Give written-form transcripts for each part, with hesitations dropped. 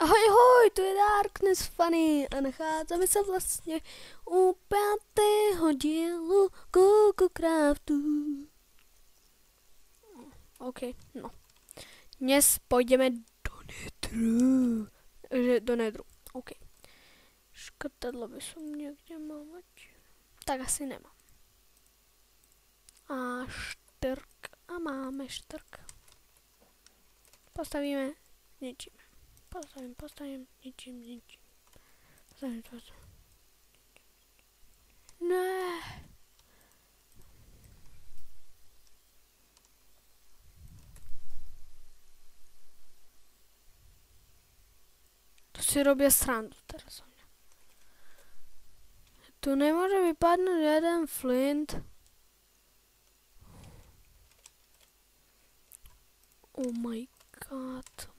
Ahoj, ahoj, tu je Darkness Funny a nacházíme se vlastně u 5. dílu Cuckoo-Craftu. OK, no. Dnes půjdeme do Netru. Do Netru, OK. Škrtadlo by som někde mal mať. Tak asi nemám. A štrk. A máme štrk. Postavíme něčím. Postavím, ničím. Postavím. Ne. To si robí srandu teraz. Tu nemůže vypadnout jeden flint. Oh my god.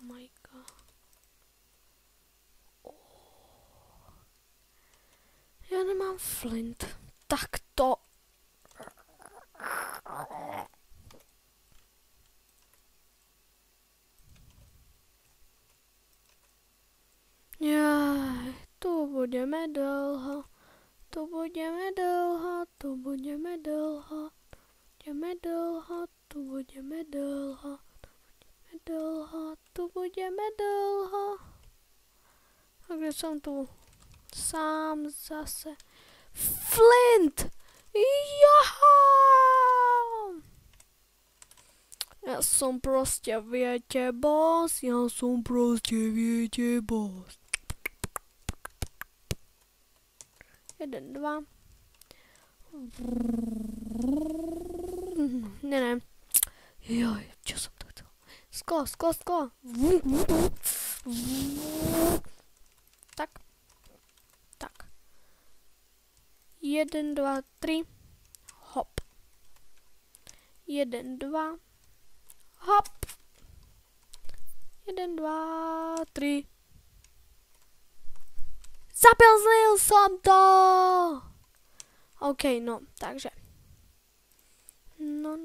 Já nemám flint. Tak to. Jaj, tu budeme dlouho. A kde jsem tu? Sám zase. Flint! Jaha! Já jsem prostě větě boss. 1, 2. Ne. Joj, čo jsem to chtěl? Sklo. Tak. 1, 2, 3. Hop. 1, 2. Hop. 1, 2, 3. Zapilznil jsem to! OK, no, takže. No.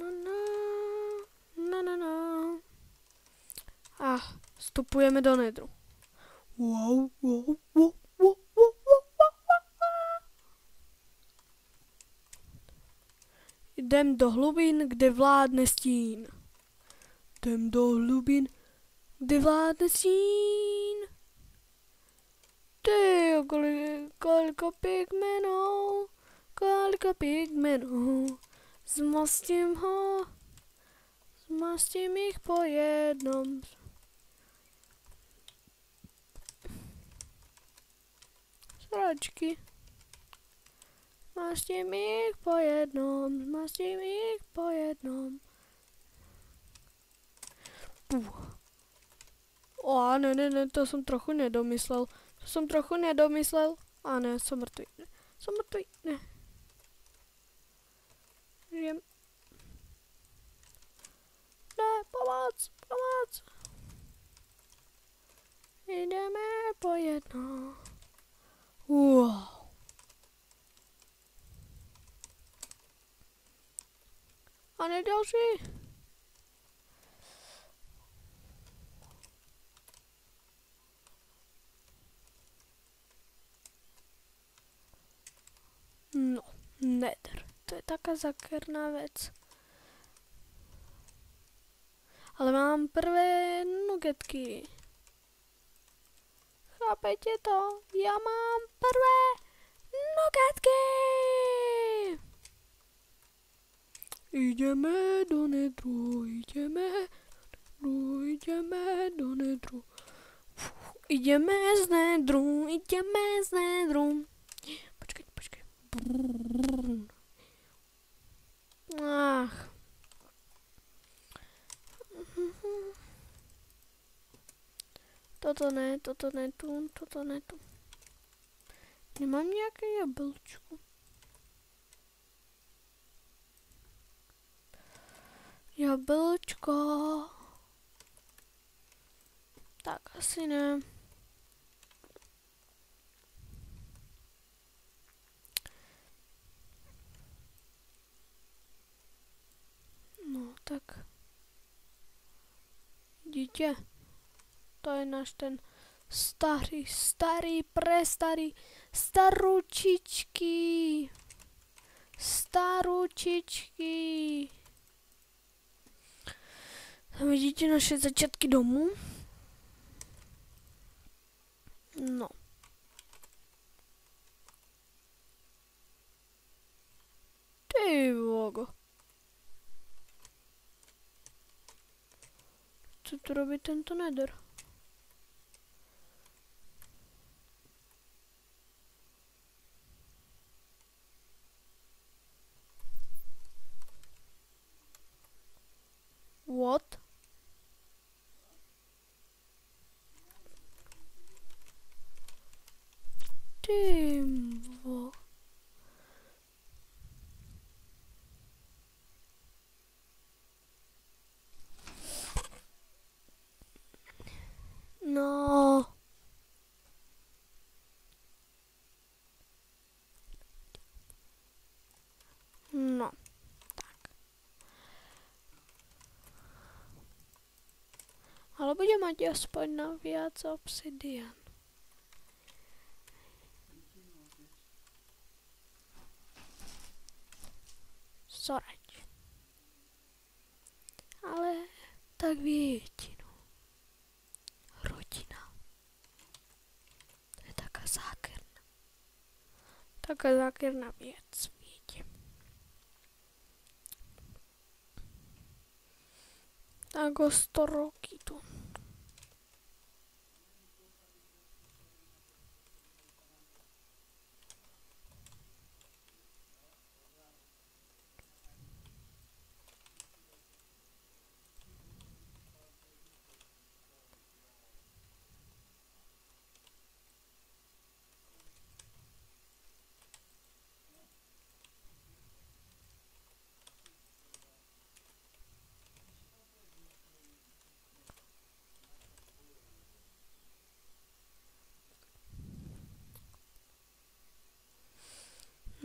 A vstupujeme do Netru. Wow. Jdem do hlubin, kde vládne stín. Ty, koliko pigmenů. Zmastím jich po jednom. Sračky. Zmastím jich po jednom. O, ne, to jsem trochu nedomyslel. A ne, jsem mrtvý. Ne. Žijem. Ne, pomoc. Jdeme po jedno. Wow. A ne další. No, Nether. To je taká zakerná věc. Ale mám prvé nugetky. Chápete to? Já mám prvé nugetky. Jdeme do Netru. Jdeme z Netru. Počkej. Ach. Toto ne, tu. Nemám nějaké jablčko. Tak asi ne. No, tak. Dítě. To je náš ten Starý, prestarý, staručičky. Tam vidíte naše začátky domů. No. Ty vogo. Co tu robí tento nether? What? Ty vogo. No. No. Tak. Ale bude mať aspoň na viac obsidian. Sorať. Ale tak viete, no. Rodina. To je taká zákerná. Taká zákerná vec, viete. Tak o 100 roky tu.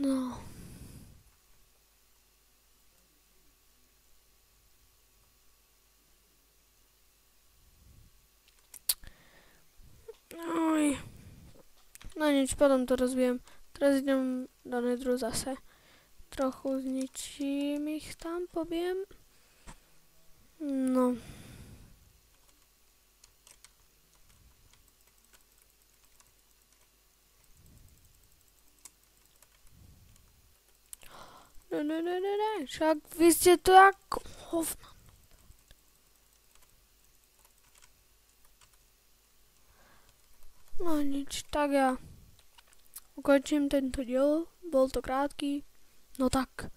No. Oj. No nič, potom to rozvijem. Teraz idem do nedru zase. Trochu zničím ich tam, pobiem. No. Ne, však vy ste to ako hovna. No nič, tak ja ukončím tento diel, bol to krátký, no tak.